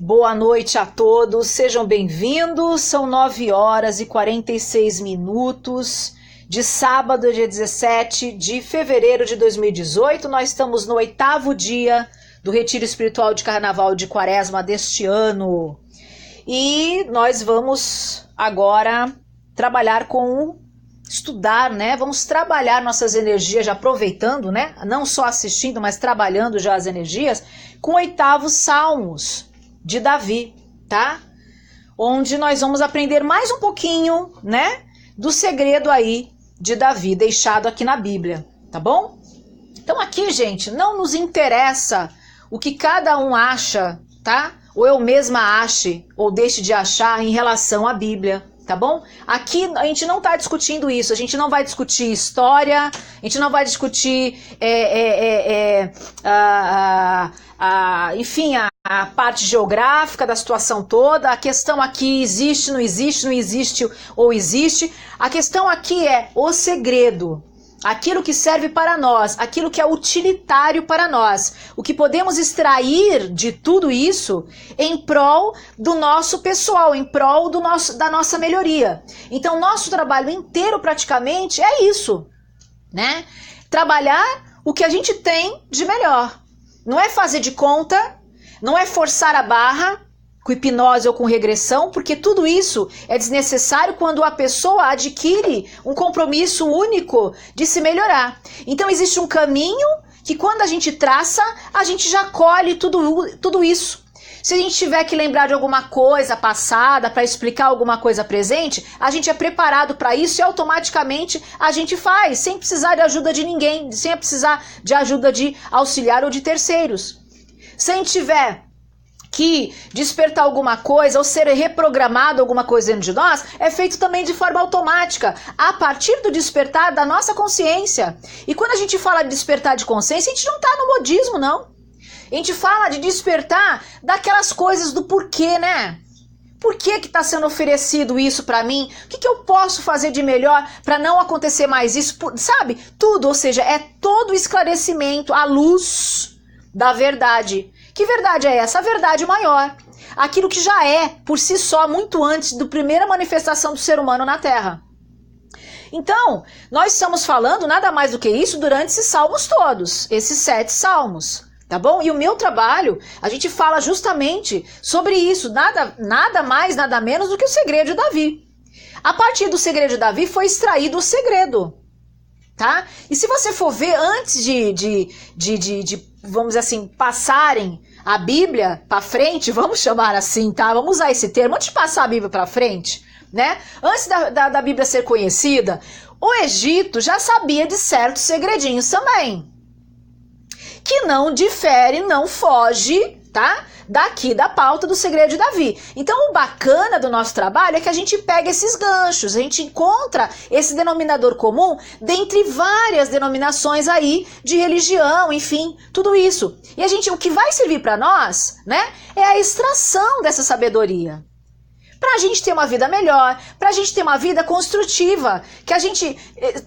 Boa noite a todos, sejam bem-vindos. São 9 horas e 46 minutos de sábado, dia 17 de fevereiro de 2018. Nós estamos no 8º dia do Retiro Espiritual de Carnaval de Quaresma deste ano. E nós vamos agora estudar, né? Vamos trabalhar nossas energias, já aproveitando, né? Não só assistindo, mas trabalhando já as energias, com 8º Salmos de Davi, tá? Onde nós vamos aprender mais um pouquinho, né? Do segredo aí de Davi, deixado aqui na Bíblia, tá bom? Então aqui, gente, não nos interessa o que cada um acha, tá? Ou eu mesma ache, ou deixe de achar em relação à Bíblia, tá bom? Aqui a gente não tá discutindo isso, a gente não vai discutir história, a gente não vai discutir, enfim, a parte geográfica da situação toda. A questão aqui existe, não existe, não existe ou existe. A questão aqui é o segredo. Aquilo que serve para nós, aquilo que é utilitário para nós, o que podemos extrair de tudo isso em prol do nosso pessoal, em prol da nossa melhoria. Então, nosso trabalho inteiro praticamente é isso, né? Trabalhar o que a gente tem de melhor. Não é fazer de conta, não é forçar a barra com hipnose ou com regressão, porque tudo isso é desnecessário quando a pessoa adquire um compromisso único de se melhorar. Então existe um caminho que quando a gente traça, a gente já colhe tudo isso. Se a gente tiver que lembrar de alguma coisa passada para explicar alguma coisa presente, a gente é preparado para isso e automaticamente a gente faz, sem precisar de ajuda de ninguém, sem precisar de ajuda de auxiliar ou de terceiros. Se a gente tiver que despertar alguma coisa ou ser reprogramado alguma coisa dentro de nós, é feito também de forma automática, a partir do despertar da nossa consciência. E quando a gente fala de despertar de consciência, a gente não está no modismo, não. A gente fala de despertar daquelas coisas do porquê, né? Por que está sendo oferecido isso para mim? O que eu posso fazer de melhor para não acontecer mais isso? Sabe? Tudo, ou seja, é todo o esclarecimento à luz da verdade. Que verdade é essa? A verdade maior. Aquilo que já é, por si só, muito antes da primeira manifestação do ser humano na Terra. Então, nós estamos falando nada mais do que isso durante esses salmos todos, esses 7 salmos, tá bom? E o meu trabalho, a gente fala justamente sobre isso, nada mais, nada menos do que o segredo de Davi. A partir do segredo de Davi foi extraído o segredo, tá? E se você for ver antes de vamos dizer assim, passarem a Bíblia para frente, vamos chamar assim, tá? Vamos usar esse termo, antes de passar a Bíblia para frente, né? Antes da Bíblia ser conhecida, o Egito já sabia de certos segredinhos também, que não difere, não foge, tá? Daqui da pauta do segredo de Davi. Então o bacana do nosso trabalho é que a gente pega esses ganchos, a gente encontra esse denominador comum dentre várias denominações aí de religião, enfim, tudo isso. E o que vai servir para nós, né, é a extração dessa sabedoria. Para a gente ter uma vida melhor, para a gente ter uma vida construtiva, que a gente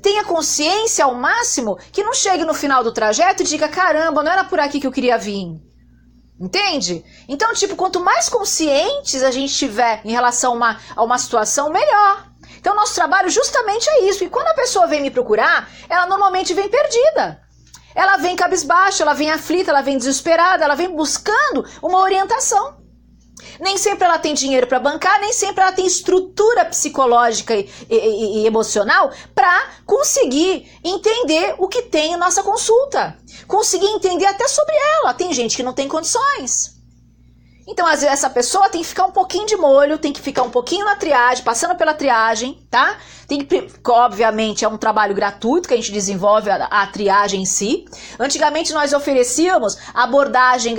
tenha consciência ao máximo, que não chegue no final do trajeto e diga, caramba, não era por aqui que eu queria vir. Entende? Então, quanto mais conscientes a gente tiver em relação a uma situação, melhor. Então, nosso trabalho justamente é isso. E quando a pessoa vem me procurar, ela normalmente vem perdida. Ela vem cabisbaixa, ela vem aflita, ela vem desesperada, ela vem buscando uma orientação. Nem sempre ela tem dinheiro para bancar, nem sempre ela tem estrutura psicológica e emocional para conseguir entender o que tem em nossa consulta. Conseguir entender até sobre ela. Tem gente que não tem condições. Então, às vezes, essa pessoa tem que ficar um pouquinho de molho, tem que ficar um pouquinho na triagem, passando pela triagem, tá? Obviamente, é um trabalho gratuito que a gente desenvolve a triagem em si. Antigamente, nós oferecíamos abordagem,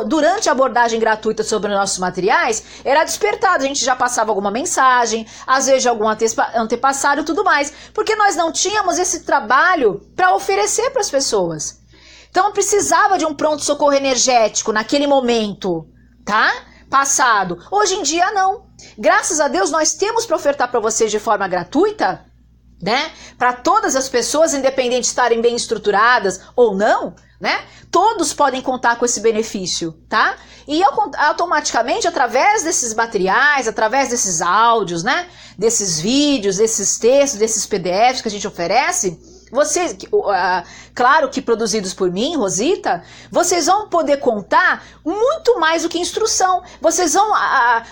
durante a abordagem gratuita sobre os nossos materiais, era despertado, a gente já passava alguma mensagem, às vezes de algum antepassado e tudo mais, porque nós não tínhamos esse trabalho para oferecer para as pessoas. Então, eu precisava de um pronto-socorro energético naquele momento, tá? Passado. Hoje em dia, não. Graças a Deus, nós temos para ofertar para vocês de forma gratuita, né? Para todas as pessoas, independente de estarem bem estruturadas ou não, né? Todos podem contar com esse benefício, tá? E automaticamente, através desses materiais, através desses áudios, né? Desses vídeos, desses textos, desses PDFs que a gente oferece, vocês, claro que produzidos por mim, Rosita, vocês vão poder contar muito mais do que instrução. Vocês vão,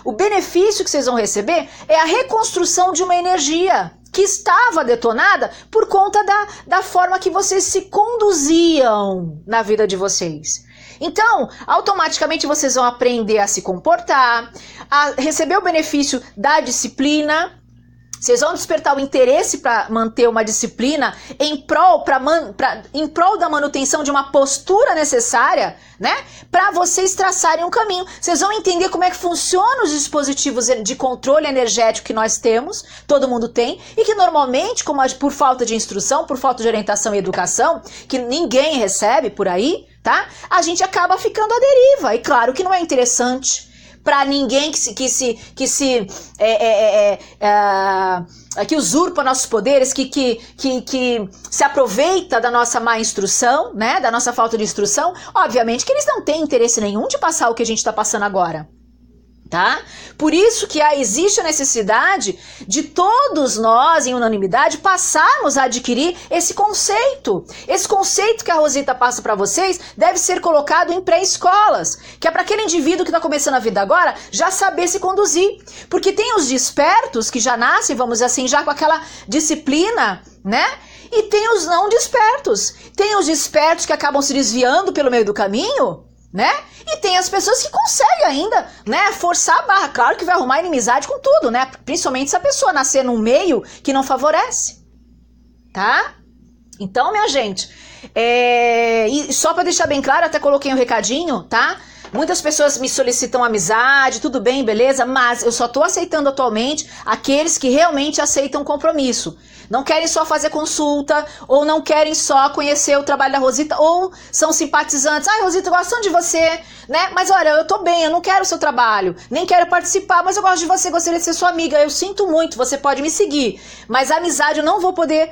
o benefício que vocês vão receber é a reconstrução de uma energia que estava detonada por conta da forma que vocês se conduziam na vida de vocês. Então, automaticamente vocês vão aprender a se comportar, a receber o benefício da disciplina. Vocês vão despertar o interesse para manter uma disciplina em prol da manutenção de uma postura necessária, né? Para vocês traçarem um caminho. Vocês vão entender como é que funcionam os dispositivos de controle energético que nós temos, todo mundo tem, e que normalmente, por falta de instrução, por falta de orientação e educação, que ninguém recebe por aí, tá? A gente acaba ficando à deriva. E claro que não é interessante para ninguém que usurpa nossos poderes, que se aproveita da nossa má instrução, né, da nossa falta de instrução. Obviamente que eles não têm interesse nenhum de passar o que a gente está passando agora. Tá? Por isso que existe a necessidade de todos nós, em unanimidade, passarmos a adquirir esse conceito. Esse conceito que a Rosita passa para vocês deve ser colocado em pré-escolas, que é para aquele indivíduo que está começando a vida agora já saber se conduzir. Porque tem os despertos que já nascem, vamos dizer assim, já com aquela disciplina, né? E tem os não despertos. Tem os despertos que acabam se desviando pelo meio do caminho, né? E tem as pessoas que conseguem ainda, né, forçar a barra. Claro que vai arrumar inimizade com tudo, né? Principalmente se a pessoa nascer num meio que não favorece, tá? Então, minha gente, e só para deixar bem claro, até coloquei um recadinho, tá? Muitas pessoas me solicitam amizade, tudo bem, beleza, mas eu só tô aceitando atualmente aqueles que realmente aceitam compromisso. Não querem só fazer consulta, ou não querem só conhecer o trabalho da Rosita, ou são simpatizantes. Ai, Rosita, eu gosto de você, né? Mas olha, eu tô bem, eu não quero o seu trabalho, nem quero participar, mas eu gosto de você, gostaria de ser sua amiga. Eu sinto muito, você pode me seguir, mas a amizade eu não vou poder,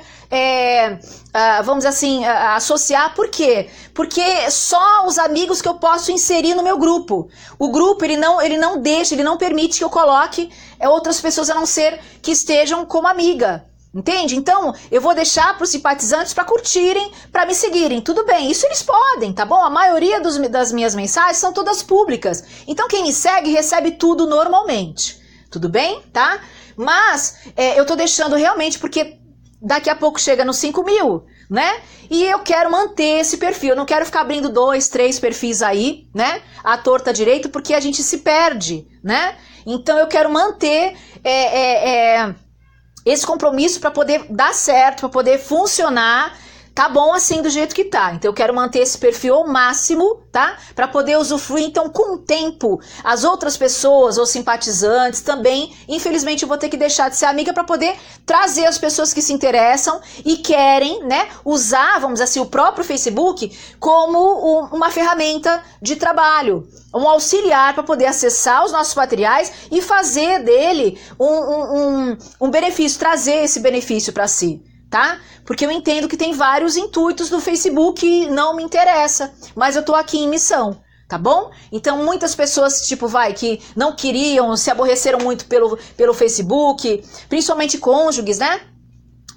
vamos dizer assim, associar. Por quê? Porque só os amigos que eu posso inserir no meu grupo. O grupo, ele não deixa, ele não permite que eu coloque outras pessoas a não ser que estejam como amiga. Entende? Então, eu vou deixar para os simpatizantes para curtirem, para me seguirem. Tudo bem, isso eles podem, tá bom? A maioria das minhas mensagens são todas públicas. Então, quem me segue recebe tudo normalmente. Tudo bem? Tá? Mas, eu tô deixando realmente porque daqui a pouco chega nos 5.000, né? E eu quero manter esse perfil. Eu não quero ficar abrindo 2, 3 perfis aí, né? À torta direito, porque a gente se perde, né? Então, eu quero manter esse compromisso para poder dar certo, para poder funcionar, tá bom assim do jeito que tá. Então eu quero manter esse perfil ao máximo, tá? Para poder usufruir. Então, com o tempo, as outras pessoas ou simpatizantes também, infelizmente eu vou ter que deixar de ser amiga para poder trazer as pessoas que se interessam e querem, né, usar, vamos dizer assim, o próprio Facebook como uma ferramenta de trabalho, um auxiliar para poder acessar os nossos materiais e fazer dele um benefício, trazer esse benefício para si, tá? Porque eu entendo que tem vários intuitos do Facebook e não me interessa, mas eu tô aqui em missão, tá bom? Então muitas pessoas, que não queriam, se aborreceram muito pelo Facebook, principalmente cônjuges, né?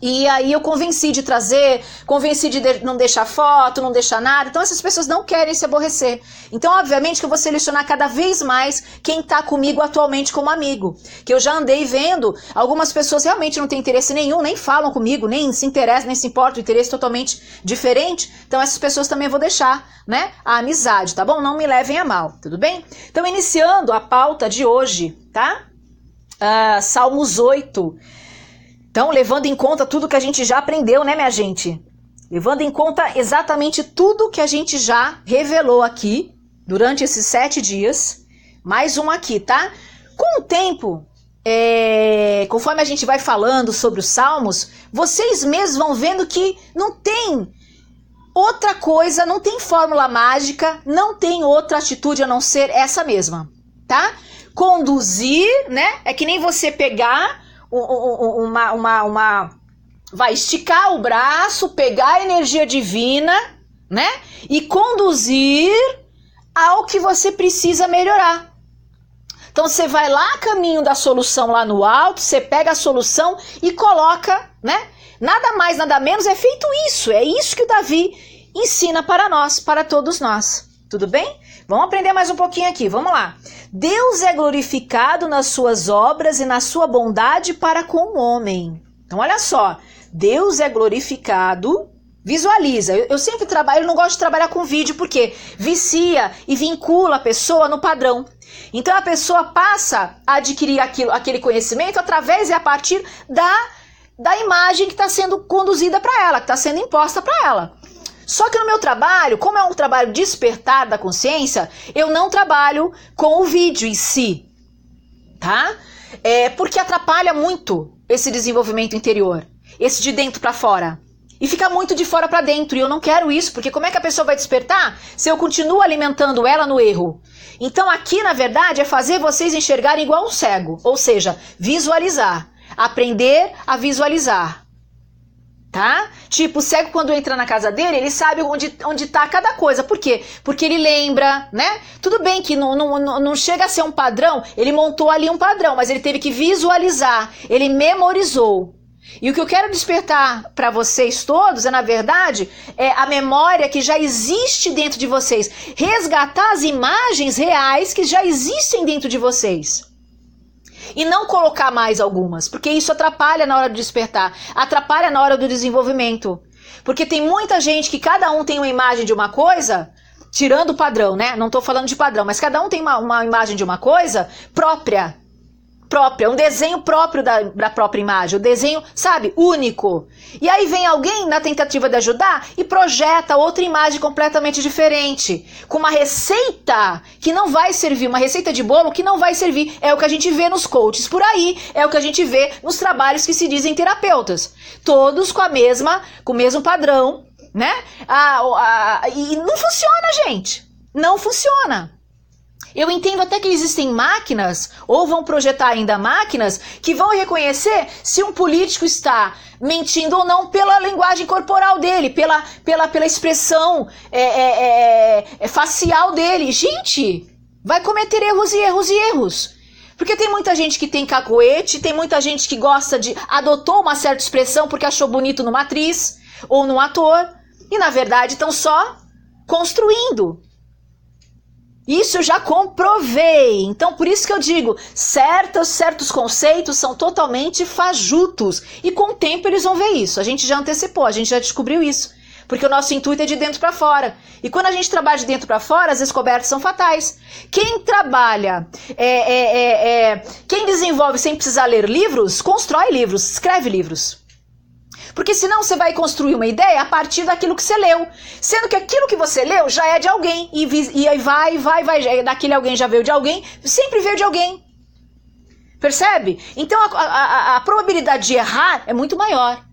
E aí eu convenci de trazer, convenci de não deixar foto, não deixar nada. Então essas pessoas não querem se aborrecer. Então obviamente que eu vou selecionar cada vez mais quem tá comigo atualmente como amigo. Que eu já andei vendo, algumas pessoas realmente não têm interesse nenhum, nem falam comigo, nem se interessam, nem se importam, interesse totalmente diferente. Então essas pessoas também eu vou deixar, né, a amizade, tá bom? Não me levem a mal, tudo bem? Então iniciando a pauta de hoje, tá? Salmos 8. Então, levando em conta tudo que a gente já aprendeu, né, minha gente? Levando em conta exatamente tudo que a gente já revelou aqui durante esses 7 dias. Mais um aqui, tá? Com o tempo, conforme a gente vai falando sobre os salmos, vocês mesmos vão vendo que não tem outra coisa, não tem fórmula mágica, não tem outra atitude a não ser essa mesma, tá? Conduzir, né? É que nem você pegar vai esticar o braço, pegar a energia divina, né? E conduzir ao que você precisa melhorar. Então você vai lá, caminho da solução lá no alto, você pega a solução e coloca, né? Nada mais, nada menos, é feito isso. É isso que o Davi ensina para nós, para todos nós. Tudo bem? Vamos aprender mais um pouquinho aqui, vamos lá. Deus é glorificado nas suas obras e na sua bondade para com o homem. Então olha só, Deus é glorificado. Visualiza, eu sempre trabalho, eu não gosto de trabalhar com vídeo porque vicia e vincula a pessoa no padrão. Então a pessoa passa a adquirir aquele conhecimento através e a partir da imagem que está sendo conduzida para ela, que está sendo imposta para ela. Só que no meu trabalho, como é um trabalho despertar da consciência, eu não trabalho com o vídeo em si, tá? Porque atrapalha muito esse desenvolvimento interior, esse de dentro para fora. E fica muito de fora para dentro, e eu não quero isso, porque como é que a pessoa vai despertar se eu continuo alimentando ela no erro? Então aqui, na verdade, é fazer vocês enxergarem igual um cego, ou seja, visualizar, aprender a visualizar, tá? Tipo, o cego quando entra na casa dele, ele sabe onde tá cada coisa, por quê? Porque ele lembra, né? Tudo bem que não chega a ser um padrão, ele montou ali um padrão, mas ele teve que visualizar, ele memorizou. E o que eu quero despertar para vocês todos é, na verdade, a memória que já existe dentro de vocês. Resgatar as imagens reais que já existem dentro de vocês. E não colocar mais algumas, porque isso atrapalha na hora do despertar, atrapalha na hora do desenvolvimento. Porque tem muita gente que cada um tem uma imagem de uma coisa, tirando o padrão, né? Não estou falando de padrão, mas cada um tem uma imagem de uma coisa própria, um desenho próprio da própria imagem, o desenho, sabe, único. E aí vem alguém na tentativa de ajudar e projeta outra imagem completamente diferente, com uma receita que não vai servir, uma receita de bolo que não vai servir. É o que a gente vê nos coaches por aí, é o que a gente vê nos trabalhos que se dizem terapeutas. Todos com o mesmo padrão, né? E não funciona, gente. Não funciona. Eu entendo até que existem máquinas, ou vão projetar ainda máquinas, que vão reconhecer se um político está mentindo ou não pela linguagem corporal dele, pela expressão facial dele. Gente, vai cometer erros e erros e erros. Porque tem muita gente que tem cacoete, tem muita gente que adotou uma certa expressão porque achou bonito numa atriz ou num ator, e na verdade estão só construindo. Isso eu já comprovei. Então, por isso que eu digo, certos conceitos são totalmente fajutos. E com o tempo eles vão ver isso. A gente já antecipou, a gente já descobriu isso. Porque o nosso intuito é de dentro para fora. E quando a gente trabalha de dentro para fora, as descobertas são fatais. Quem trabalha, quem desenvolve sem precisar ler livros, constrói livros, escreve livros. Porque senão você vai construir uma ideia a partir daquilo que você leu. Sendo que aquilo que você leu já é de alguém. E aí vai. Daquele alguém já veio de alguém. Sempre veio de alguém. Percebe? Então a probabilidade de errar é muito maior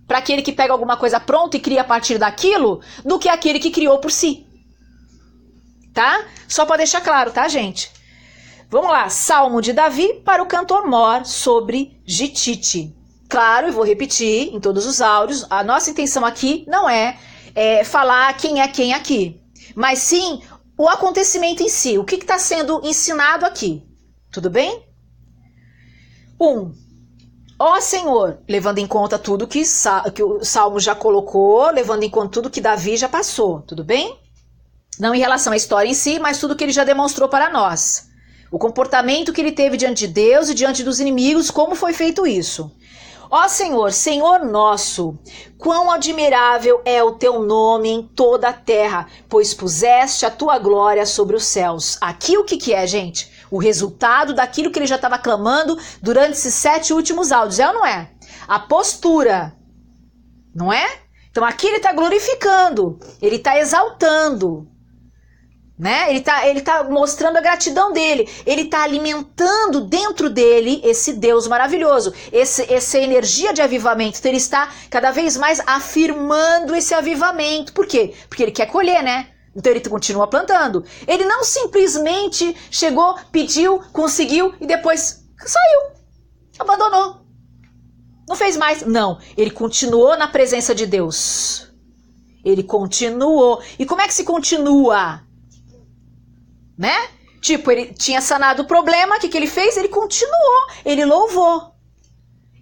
para aquele que pega alguma coisa pronta e cria a partir daquilo do que aquele que criou por si. Tá? Só para deixar claro, tá, gente? Vamos lá. Salmo de Davi para o cantor mor sobre Gitite. Claro, eu vou repetir em todos os áudios, a nossa intenção aqui não é falar quem é quem aqui, mas sim o acontecimento em si, o que está sendo ensinado aqui. Tudo bem? 1. Ó Senhor, levando em conta tudo que o Salmo já colocou, levando em conta tudo que Davi já passou, tudo bem? Não em relação à história em si, mas tudo que ele já demonstrou para nós. O comportamento que ele teve diante de Deus e diante dos inimigos, como foi feito isso. Ó Senhor, Senhor nosso, quão admirável é o teu nome em toda a terra, pois puseste a tua glória sobre os céus. Aqui o que é, gente? O resultado daquilo que ele já estava clamando durante esses 7 últimos áudios, é ou não é? A postura, não é? Então aqui ele está glorificando, ele está exaltando. Né? Ele tá mostrando a gratidão dele, ele está alimentando dentro dele esse Deus maravilhoso, essa energia de avivamento. Então ele está cada vez mais afirmando esse avivamento. Por quê? Porque ele quer colher, né? Então ele continua plantando. Ele não simplesmente chegou, pediu, conseguiu e depois saiu, abandonou, não fez mais. Não, ele continuou na presença de Deus. Ele continuou. E como é que se continua? Né? Tipo, ele tinha sanado o problema, o que ele fez? Ele continuou, ele louvou.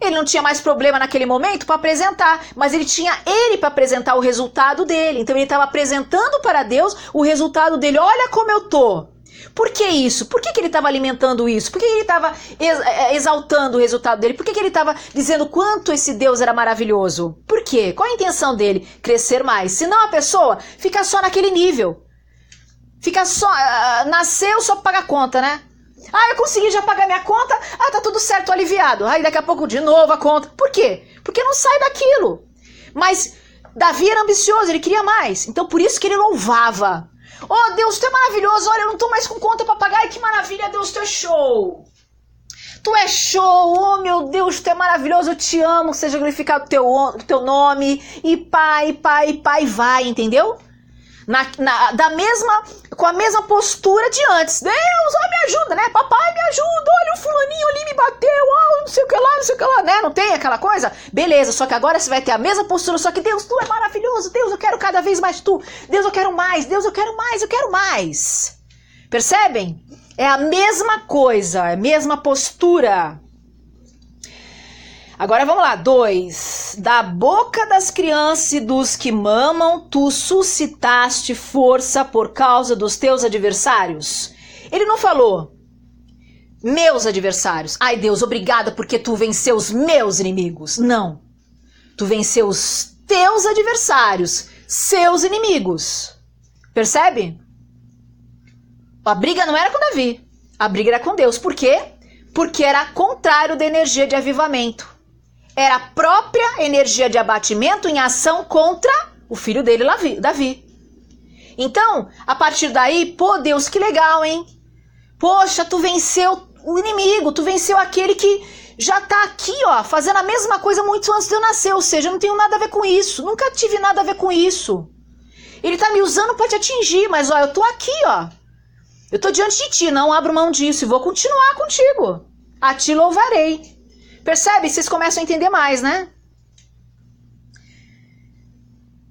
Ele não tinha mais problema naquele momento para apresentar, mas ele tinha para apresentar o resultado dele. Então ele estava apresentando para Deus o resultado dele. Olha como eu tô. Por que isso? Por que ele estava alimentando isso? Por que ele estava exaltando o resultado dele? Por que ele estava dizendo quanto esse Deus era maravilhoso? Por quê? Qual a intenção dele? Crescer mais. Senão a pessoa fica só naquele nível. Fica só... nasceu só para pagar conta, né? Eu consegui já pagar minha conta, tá tudo certo, tô aliviado. Aí daqui a pouco de novo a conta. Por quê? Porque não sai daquilo. Mas Davi era ambicioso, ele queria mais. Então por isso que ele louvava. Oh Deus, tu é maravilhoso, olha, eu não tô mais com conta pra pagar. Ai, que maravilha, Deus, tu é show. Tu é show, oh meu Deus, tu é maravilhoso, eu te amo, seja glorificado o teu nome. E pai, vai, entendeu? Com a mesma postura de antes. Deus, me ajuda, né? Papai, me ajuda, olha o fulaninho ali me bateu, não sei o que lá, né? Não tem aquela coisa? Beleza, só que agora você vai ter a mesma postura, só que Deus, tu é maravilhoso, Deus, eu quero cada vez mais tu, Deus, eu quero mais, Deus, eu quero mais, eu quero mais. Percebem? É a mesma coisa, é a mesma postura. Agora vamos lá, 2. Da boca das crianças e dos que mamam, tu suscitaste força por causa dos teus adversários. Ele não falou, meus adversários. Ai Deus, obrigada porque tu venceu os meus inimigos. Não. Tu venceu os teus adversários, seus inimigos. Percebe? A briga não era com Davi, a briga era com Deus. Por quê? Porque era contrário da energia de avivamento. Era a própria energia de abatimento em ação contra o filho dele, Davi. Então, a partir daí, pô Deus, que legal, hein? Poxa, tu venceu o inimigo, tu venceu aquele que já tá aqui, ó, fazendo a mesma coisa muito antes de eu nascer. Ou seja, eu não tenho nada a ver com isso, nunca tive nada a ver com isso. Ele tá me usando pra te atingir, mas ó, eu tô aqui, ó. Eu tô diante de ti, não abro mão disso e vou continuar contigo. A ti louvarei. Percebe? Vocês começam a entender mais, né?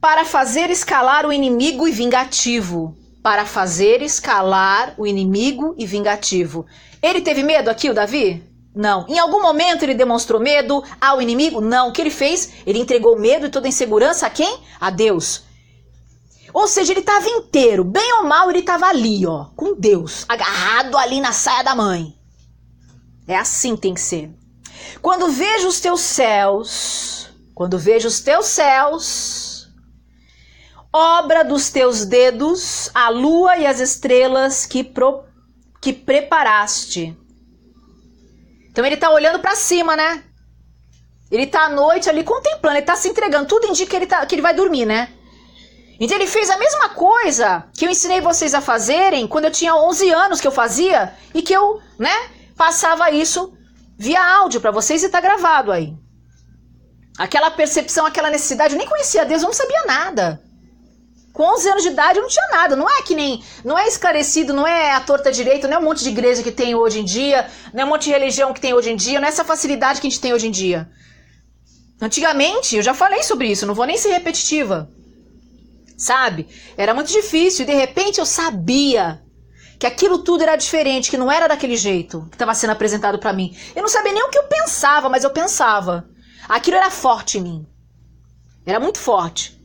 Para fazer escalar o inimigo e vingativo. Para fazer escalar o inimigo e vingativo. Ele teve medo aqui, o Davi? Não. Em algum momento ele demonstrou medo ao inimigo? Não. O que ele fez? Ele entregou medo e toda insegurança a quem? A Deus. Ou seja, ele estava inteiro, bem ou mal, ele estava ali, ó, com Deus, agarrado ali na saia da mãe. É assim que tem que ser. Quando vejo os teus céus, obra dos teus dedos, a lua e as estrelas que preparaste. Então ele está olhando para cima, né? Ele está à noite ali contemplando, ele está se entregando, tudo indica que ele vai dormir, né? Então ele fez a mesma coisa que eu ensinei vocês a fazerem quando eu tinha 11 anos que eu fazia e que eu, né, passava isso via áudio para vocês e tá gravado aí. Aquela percepção, aquela necessidade, eu nem conhecia Deus, eu não sabia nada. Com 11 anos de idade eu não tinha nada, não é esclarecido, não é a torta direita, não é um monte de igreja que tem hoje em dia, não é um monte de religião que tem hoje em dia, não é essa facilidade que a gente tem hoje em dia. Antigamente, eu já falei sobre isso, não vou nem ser repetitiva. Sabe? Era muito difícil e de repente eu sabia que aquilo tudo era diferente, que não era daquele jeito que estava sendo apresentado para mim. Eu não sabia nem o que eu pensava, mas eu pensava. Aquilo era forte em mim. Era muito forte.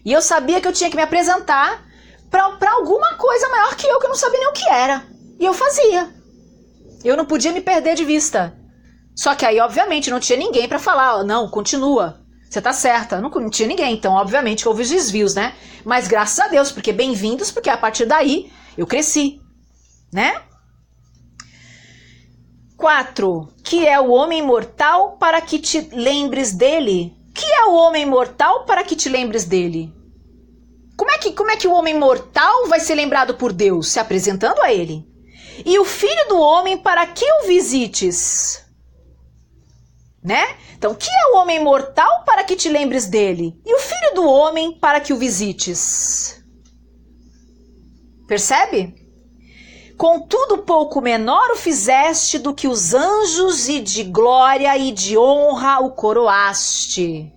E eu sabia que eu tinha que me apresentar para alguma coisa maior que eu não sabia nem o que era. E eu fazia. Eu não podia me perder de vista. Só que aí, obviamente, não tinha ninguém para falar, não, continua. Você tá certa, não tinha ninguém, então obviamente houve os desvios, né? Mas graças a Deus, porque bem-vindos, porque a partir daí eu cresci, né? 4. Que é o homem mortal para que te lembres dele? Que é o homem mortal para que te lembres dele? Como é que o homem mortal vai ser lembrado por Deus? Se apresentando a ele. E o filho do homem para que o visites? Né? Então, que é o homem mortal para que te lembres dele? E o filho do homem para que o visites? Percebe? Contudo, pouco menor o fizeste do que os anjos, e de glória e de honra o coroaste.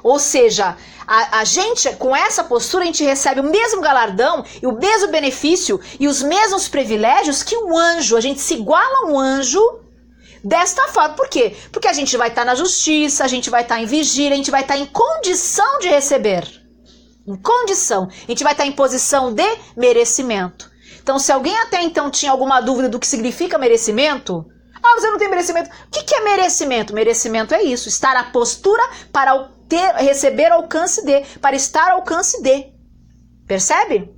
Ou seja, a gente, com essa postura, a gente recebe o mesmo galardão e o mesmo benefício e os mesmos privilégios que um anjo. A gente se iguala a um anjo desta forma. Por quê? Porque a gente vai estar na justiça, a gente vai estar em vigília, a gente vai estar em condição de receber. Em condição. A gente vai estar em posição de merecimento. Então, se alguém até então tinha alguma dúvida do que significa merecimento... Ah, você não tem merecimento. O que é merecimento? Merecimento é isso, estar à postura para receber alcance de, para estar ao alcance de. Percebe?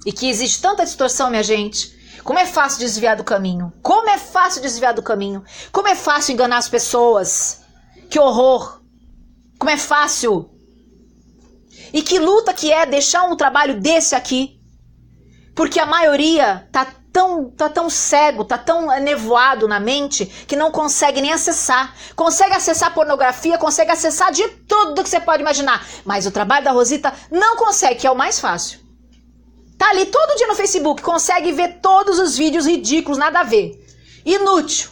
E que existe tanta distorção, minha gente. Como é fácil desviar do caminho. Como é fácil desviar do caminho. Como é fácil enganar as pessoas. Que horror. Como é fácil. E que luta que é deixar um trabalho desse aqui. Porque a maioria tá tão cego, tá tão nevoado na mente que não consegue nem acessar. Consegue acessar pornografia, consegue acessar de tudo que você pode imaginar. Mas o trabalho da Rosita não consegue, que é o mais fácil. Tá ali todo dia no Facebook, consegue ver todos os vídeos ridículos, nada a ver. Inútil.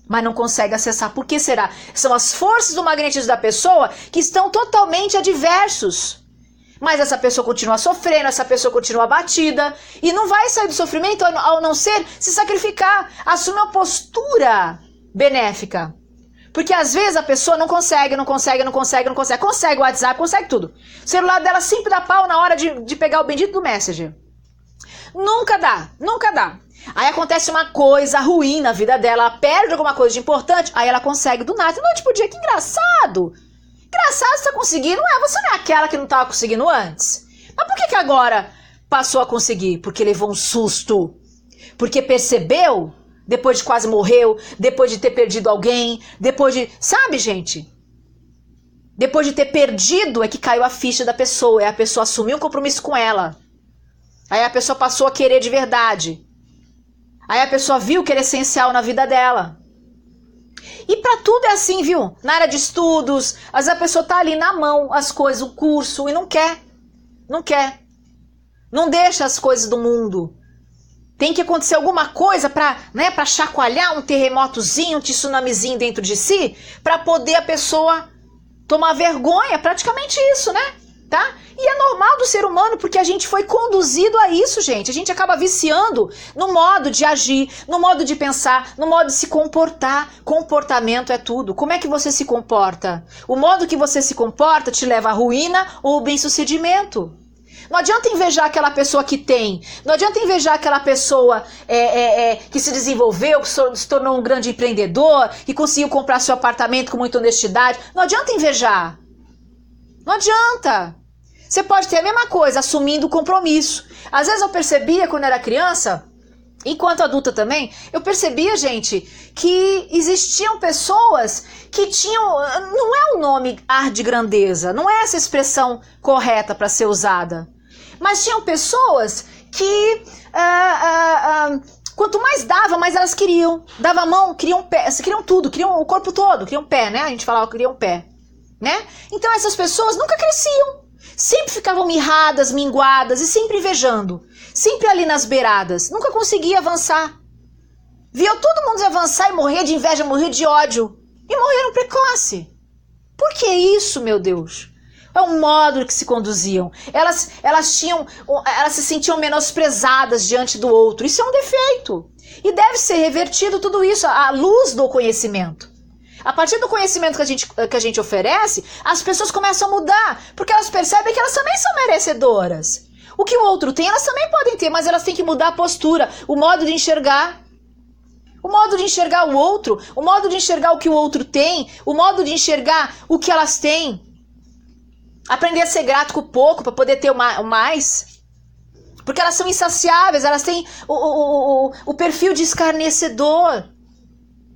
Mas não consegue acessar. Por que será? São as forças do magnetismo da pessoa que estão totalmente adversos. Mas essa pessoa continua sofrendo, essa pessoa continua abatida e não vai sair do sofrimento ao não ser se sacrificar, assumir uma postura benéfica. Porque às vezes a pessoa não consegue. Consegue o WhatsApp, consegue tudo. O celular dela sempre dá pau na hora de pegar o bendito do Messenger. Nunca dá. Aí acontece uma coisa ruim na vida dela, ela perde alguma coisa de importante, aí ela consegue do nada. Noite pro dia, que engraçado. Engraçado você tá conseguindo. Você não é aquela que não tava conseguindo antes? Mas por que agora passou a conseguir? Porque levou um susto. Porque percebeu, depois de quase morreu, depois de ter perdido alguém, depois de... Sabe, gente? Depois de ter perdido é que caiu a ficha da pessoa. Aí a pessoa assumiu um compromisso com ela. Aí a pessoa passou a querer de verdade. Aí a pessoa viu que era essencial na vida dela. E pra tudo é assim, viu? Na área de estudos, às vezes a pessoa tá ali na mão, as coisas, o curso, e não quer. Não deixa as coisas do mundo. Tem que acontecer alguma coisa pra chacoalhar um terremotozinho, um tsunamizinho dentro de si, pra poder a pessoa tomar vergonha, praticamente isso, né? Tá? E é normal do ser humano, porque a gente foi conduzido a isso, gente. A gente acaba viciando no modo de agir, no modo de pensar, no modo de se comportar. Comportamento é tudo. Como é que você se comporta? O modo que você se comporta te leva à ruína ou ao bem-sucedimento. Não adianta invejar aquela pessoa que tem. Não adianta invejar aquela pessoa que se desenvolveu, que se tornou um grande empreendedor, que conseguiu comprar seu apartamento com muita honestidade. Não adianta invejar. Não adianta. Você pode ter a mesma coisa, assumindo o compromisso. Às vezes eu percebia, quando era criança, enquanto adulta também, eu percebia, gente, que existiam pessoas que tinham... Não é o nome ar de grandeza, não é essa expressão correta para ser usada. Mas tinham pessoas que... quanto mais dava, mais elas queriam. Dava a mão, queriam pé, queriam tudo, queriam o corpo todo, queriam pé, né? A gente falava que queriam pé, né? Então essas pessoas nunca cresciam. Sempre ficavam mirradas, minguadas e sempre invejando. Sempre ali nas beiradas. Nunca conseguia avançar. Via todo mundo avançar e morrer de inveja, morrer de ódio. E morreram precoce. Por que isso, meu Deus? É o modo que se conduziam. Elas se sentiam menosprezadas diante do outro. Isso é um defeito. E deve ser revertido tudo isso à luz do conhecimento. A partir do conhecimento que a gente oferece, as pessoas começam a mudar, porque elas percebem que elas também são merecedoras. O que o outro tem, elas também podem ter, mas elas têm que mudar a postura, o modo de enxergar. O modo de enxergar o outro, o modo de enxergar o que o outro tem, o modo de enxergar o que elas têm. Aprender a ser grato com o pouco para poder ter o mais. Porque elas são insaciáveis, elas têm o perfil de escarnecedor.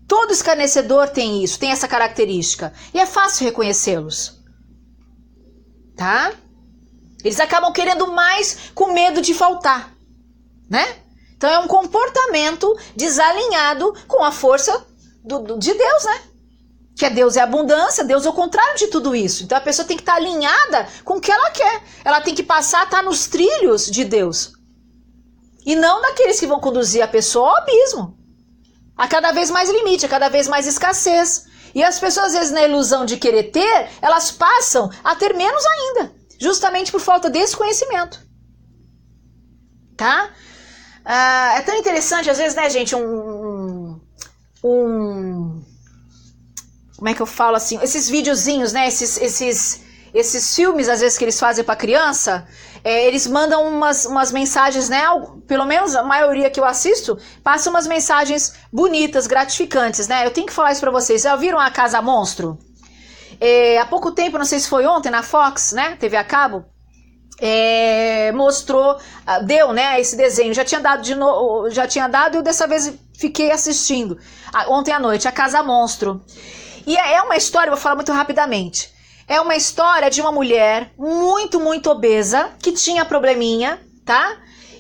Todo escarnecedor tem isso, tem essa característica. E é fácil reconhecê-los. Tá? Eles acabam querendo mais com medo de faltar. Né? Então é um comportamento desalinhado com a força de Deus, né? Que Deus é abundância, Deus é o contrário de tudo isso. Então a pessoa tem que estar alinhada com o que ela quer. Ela tem que passar a estar nos trilhos de Deus. E não daqueles que vão conduzir a pessoa ao abismo. A cada vez mais limite, a cada vez mais escassez. E as pessoas, às vezes, na ilusão de querer ter, elas passam a ter menos ainda, justamente por falta desse conhecimento. Tá? É tão interessante, às vezes, né, gente, como é que eu falo assim? Esses videozinhos, né, esses filmes, às vezes, que eles fazem pra criança, eles mandam umas mensagens, né, pelo menos a maioria que eu assisto, passa umas mensagens bonitas, gratificantes, né? Eu tenho que falar isso pra vocês. Já viram a Casa Monstro? Há pouco tempo, não sei se foi ontem, na Fox, né, TV a cabo, mostrou, deu, né, esse desenho, já tinha dado e eu dessa vez fiquei assistindo, ontem à noite, a Casa Monstro. E é uma história, vou falar muito rapidamente, é uma história de uma mulher muito, muito obesa, que tinha probleminha, tá?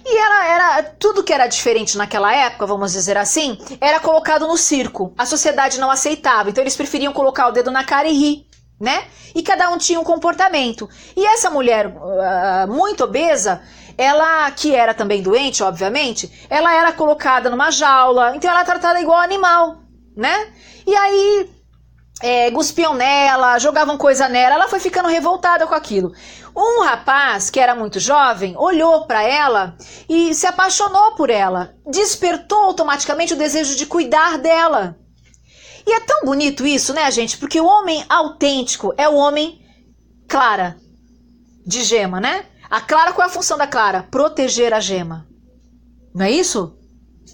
E ela era, tudo que era diferente naquela época, vamos dizer assim, era colocado no circo, a sociedade não aceitava, então eles preferiam colocar o dedo na cara e rir, né? E cada um tinha um comportamento. E essa mulher muito obesa, ela, que era também doente, obviamente, ela era colocada numa jaula, então ela era tratada igual animal, né? E aí cuspiam nela, jogavam coisa nela, ela foi ficando revoltada com aquilo. Um rapaz, que era muito jovem, olhou para ela e se apaixonou por ela, despertou automaticamente o desejo de cuidar dela. E é tão bonito isso, né, gente? Porque o homem autêntico é o homem Clara, de gema, né? A Clara, qual é a função da Clara? Proteger a gema. Não é isso?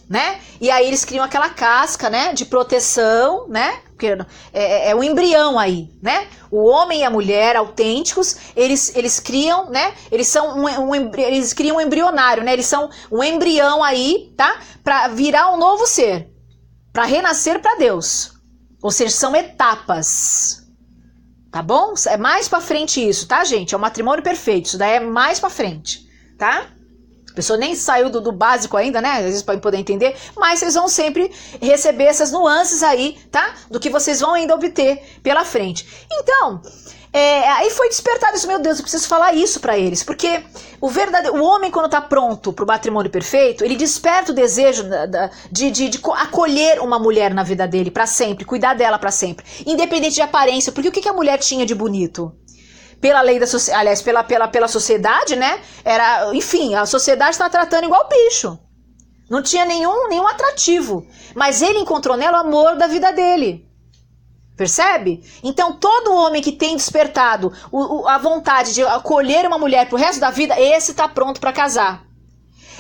Né? E aí eles criam aquela casca, né, de proteção, né? Porque é um embrião aí, né? O homem e a mulher autênticos, eles criam, né? Eles criam um embrionário, né? Eles são um embrião aí, tá? Para virar um novo ser, para renascer para Deus. Ou seja, são etapas. Tá bom? É mais pra frente isso, tá, gente? É o matrimônio perfeito. Isso daí é mais pra frente, tá? A pessoa nem saiu do básico ainda, né? Às vezes para poder entender. Mas vocês vão sempre receber essas nuances aí, tá? Do que vocês vão ainda obter pela frente. Então, aí foi despertado isso. Meu Deus, eu preciso falar isso pra eles. Porque o homem, quando tá pronto pro matrimônio perfeito, ele desperta o desejo de acolher uma mulher na vida dele pra sempre, cuidar dela pra sempre, independente de aparência. Porque o que a mulher tinha de bonito? Pela lei da sociedade, aliás, pela sociedade, né? Enfim, a sociedade está tratando igual bicho. Não tinha nenhum atrativo. Mas ele encontrou nela o amor da vida dele. Percebe? Então, todo homem que tem despertado a vontade de acolher uma mulher pro resto da vida, esse tá pronto para casar.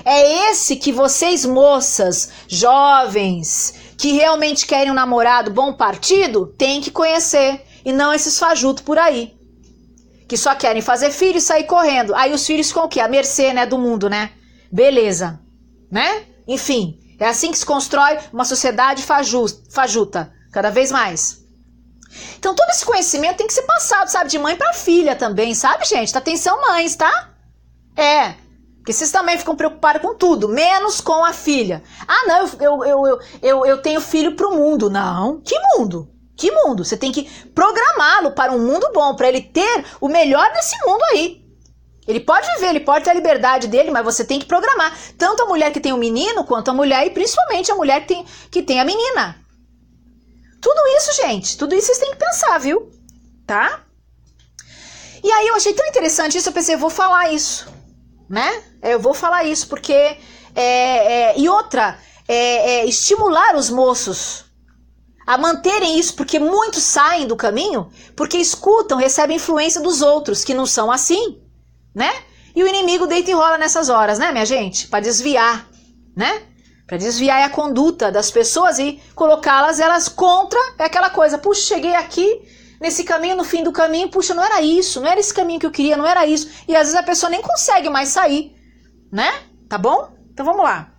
É esse que vocês, moças, jovens, que realmente querem um namorado bom partido, tem que conhecer. E não esses fajutos por aí, que só querem fazer filho e sair correndo. Aí os filhos ficam o quê? A mercê, né, do mundo, né? Beleza, né? Enfim, é assim que se constrói uma sociedade fajuta, cada vez mais. Então todo esse conhecimento tem que ser passado, sabe, de mãe para filha também, sabe, gente? Atenção, mães, tá? Porque vocês também ficam preocupados com tudo, menos com a filha. Ah, não, eu tenho filho pro mundo. Não, que mundo? Que mundo? Você tem que programá-lo para um mundo bom, para ele ter o melhor desse mundo aí. Ele pode viver, ele pode ter a liberdade dele, mas você tem que programar. Tanto a mulher que tem o menino, quanto a mulher, e principalmente a mulher que tem a menina. Tudo isso, gente, tudo isso vocês têm que pensar, viu? Tá? E aí eu achei tão interessante isso, eu pensei, eu vou falar isso, né? Eu vou falar isso, porque... e outra, estimular os moços a manterem isso, porque muitos saem do caminho porque escutam, recebem influência dos outros, que não são assim, né? E o inimigo deita e rola nessas horas, né, minha gente? Para desviar, né? Para desviar a conduta das pessoas e colocá-las elas contra aquela coisa. Puxa, cheguei aqui nesse caminho, no fim do caminho, puxa, não era isso, não era esse caminho que eu queria, não era isso. E às vezes a pessoa nem consegue mais sair, né? Tá bom? Então vamos lá.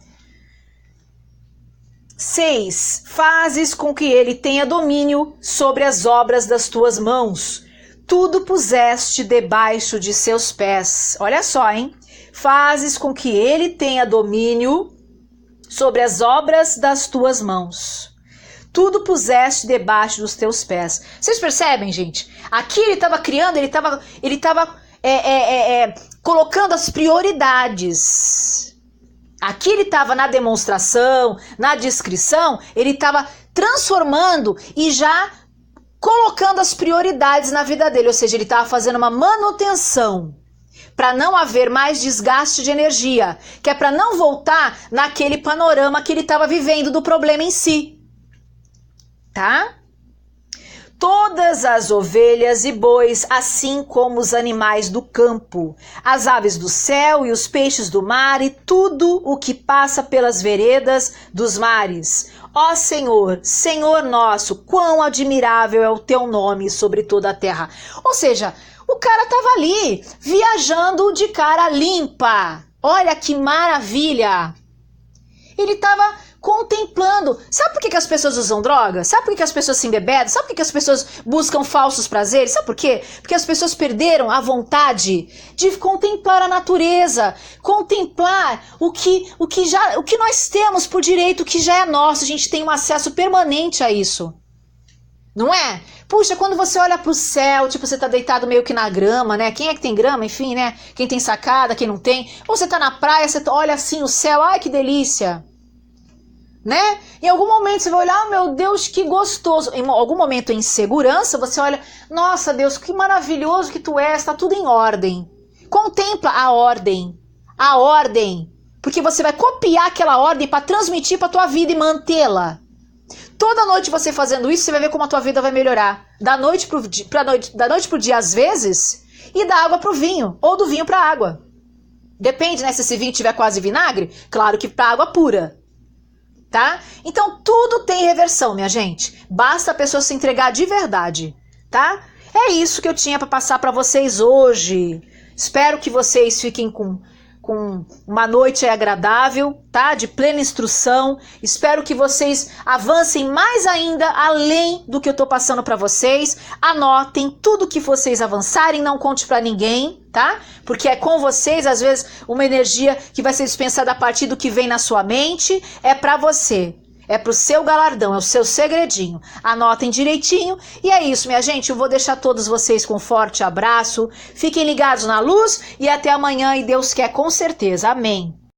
6. Fazes com que ele tenha domínio sobre as obras das tuas mãos. Tudo puseste debaixo de seus pés. Olha só, hein? Fazes com que ele tenha domínio sobre as obras das tuas mãos. Tudo puseste debaixo dos teus pés. Vocês percebem, gente? Aqui ele estava criando, ele estava colocando as prioridades. Aqui ele estava na demonstração, na descrição, ele estava transformando e já colocando as prioridades na vida dele, ou seja, ele estava fazendo uma manutenção para não haver mais desgaste de energia, que é para não voltar naquele panorama que ele estava vivendo do problema em si, tá? Todas as ovelhas e bois, assim como os animais do campo, as aves do céu e os peixes do mar e tudo o que passa pelas veredas dos mares. Ó Senhor, Senhor nosso, quão admirável é o teu nome sobre toda a terra. Ou seja, o cara estava ali, viajando de cara limpa. Olha que maravilha! Ele estava contemplando. Sabe por que as pessoas usam drogas? Sabe por que as pessoas se embebedam? Sabe por que as pessoas buscam falsos prazeres? Sabe por quê? Porque as pessoas perderam a vontade de contemplar a natureza, contemplar o que nós temos por direito, o que já é nosso. A gente tem um acesso permanente a isso. Não é? Puxa, quando você olha pro céu, tipo, você tá deitado meio que na grama, né? Quem é que tem grama? Enfim, né? Quem tem sacada, quem não tem. Ou você tá na praia, você olha assim o céu, ai que delícia. Né? Em algum momento você vai olhar, oh, meu Deus, que gostoso. Em algum momento em segurança, você olha, nossa Deus, que maravilhoso que tu és, tá tudo em ordem. Contempla a ordem, porque você vai copiar aquela ordem para transmitir para tua vida e mantê-la. Toda noite você fazendo isso, você vai ver como a tua vida vai melhorar. Da noite pro dia às vezes, e da água pro vinho, ou do vinho pra água. Depende, né? Se esse vinho tiver quase vinagre, claro que pra água pura. Tá? Então tudo tem reversão, minha gente. Basta a pessoa se entregar de verdade, tá? É isso que eu tinha para passar para vocês hoje. Espero que vocês fiquem com uma noite agradável, tá? De plena instrução. Espero que vocês avancem mais ainda além do que eu tô passando para vocês. Anotem tudo que vocês avançarem, não conte para ninguém, tá? Porque é com vocês, às vezes, uma energia que vai ser dispensada a partir do que vem na sua mente, é para você. É pro seu galardão, é o seu segredinho. Anotem direitinho. E é isso, minha gente. Eu vou deixar todos vocês com um forte abraço. Fiquem ligados na luz e até amanhã. E Deus quer com certeza. Amém.